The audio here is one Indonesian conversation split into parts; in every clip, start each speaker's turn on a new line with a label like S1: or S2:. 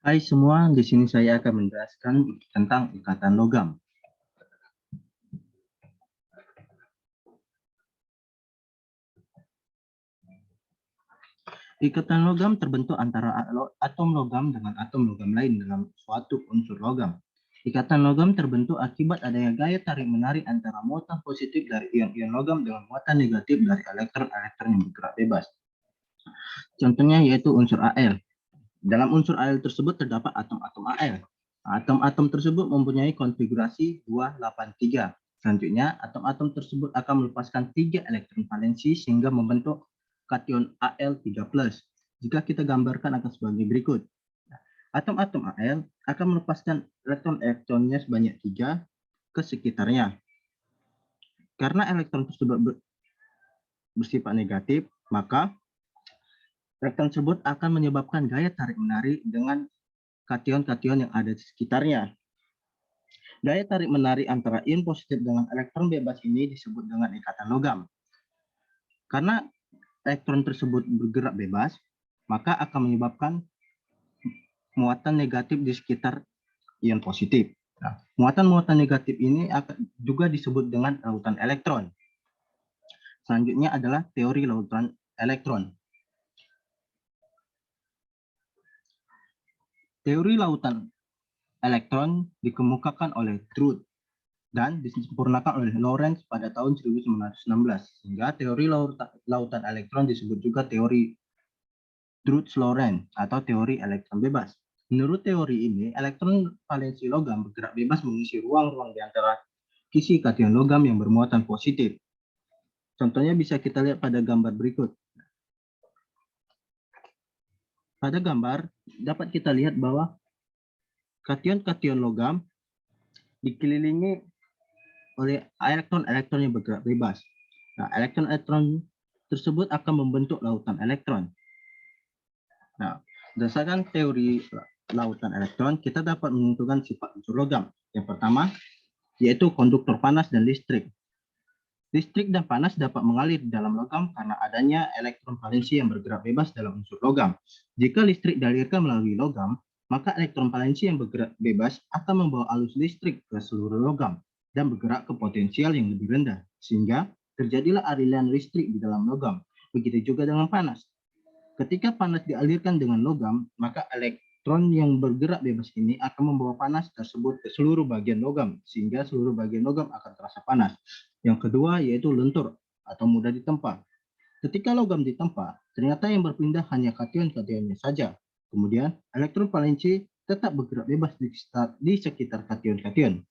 S1: Hai semua, di sini saya akan menjelaskan tentang ikatan logam. Ikatan logam terbentuk antara atom logam dengan atom logam lain dalam suatu unsur logam. Ikatan logam terbentuk akibat adanya gaya tarik-menarik antara muatan positif dari ion-ion logam dengan muatan negatif dari elektron-elektron yang bergerak bebas. Contohnya yaitu unsur Al. Dalam unsur Al tersebut terdapat atom-atom Al. Atom-atom tersebut mempunyai konfigurasi 283. Selanjutnya, atom-atom tersebut akan melepaskan 3 elektron valensi sehingga membentuk kation Al3+. Jika kita gambarkan akan sebagai berikut. Atom-atom Al akan melepaskan elektron-elektronnya sebanyak 3 ke sekitarnya. Karena elektron tersebut bersifat negatif, maka elektron tersebut akan menyebabkan gaya tarik-menarik dengan kation-kation yang ada di sekitarnya. Gaya tarik-menarik antara ion positif dengan elektron bebas ini disebut dengan ikatan logam. Karena elektron tersebut bergerak bebas, maka akan menyebabkan muatan negatif di sekitar ion positif. Nah, muatan-muatan negatif ini juga disebut dengan lautan elektron. Selanjutnya adalah teori lautan elektron. Teori lautan elektron dikemukakan oleh Drude dan disempurnakan oleh Lorentz pada tahun 1916. Sehingga teori lautan elektron disebut juga teori Drude-Lorentz atau teori elektron bebas. Menurut teori ini, elektron valensi logam bergerak bebas mengisi ruang-ruang di antara kisi kation logam yang bermuatan positif. Contohnya bisa kita lihat pada gambar berikut. Pada gambar dapat kita lihat bahwa kation-kation logam dikelilingi oleh elektron-elektron yang bergerak bebas. Nah, elektron-elektron tersebut akan membentuk lautan elektron. Nah, berdasarkan teori lautan elektron, kita dapat menentukan sifat unsur logam. Yang pertama, yaitu konduktor panas dan listrik. Listrik dan panas dapat mengalir di dalam logam karena adanya elektron valensi yang bergerak bebas dalam unsur logam. Jika listrik dialirkan melalui logam, maka elektron valensi yang bergerak bebas akan membawa arus listrik ke seluruh logam dan bergerak ke potensial yang lebih rendah, sehingga terjadilah aliran listrik di dalam logam. Begitu juga dengan panas. Ketika panas dialirkan dengan logam, maka elektron yang bergerak bebas ini akan membawa panas tersebut ke seluruh bagian logam, sehingga seluruh bagian logam akan terasa panas. Yang kedua yaitu lentur atau mudah ditempa. Ketika logam ditempa, ternyata yang berpindah hanya kation-kationnya saja. Kemudian, elektron valensi tetap bergerak bebas di sekitar kation-kation.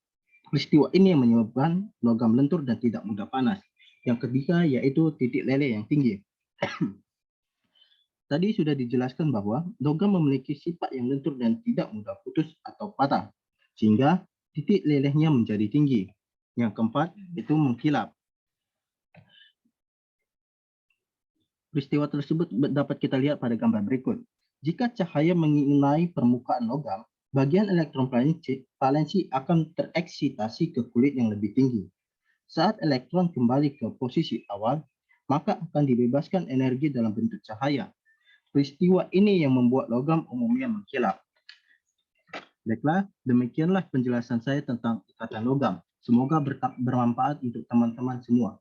S1: Peristiwa ini yang menyebabkan logam lentur dan tidak mudah panas. Yang ketiga yaitu titik leleh yang tinggi. Tadi sudah dijelaskan bahwa logam memiliki sifat yang lentur dan tidak mudah putus atau patah, sehingga titik lelehnya menjadi tinggi. Yang keempat itu mengkilap. Peristiwa tersebut dapat kita lihat pada gambar berikut. Jika cahaya mengenai permukaan logam, bagian elektron valensi akan tereksitasi ke kulit yang lebih tinggi. Saat elektron kembali ke posisi awal, maka akan dibebaskan energi dalam bentuk cahaya. Peristiwa ini yang membuat logam umumnya mengkilap. Baiklah, demikianlah penjelasan saya tentang ikatan logam. Semoga bermanfaat untuk teman-teman semua.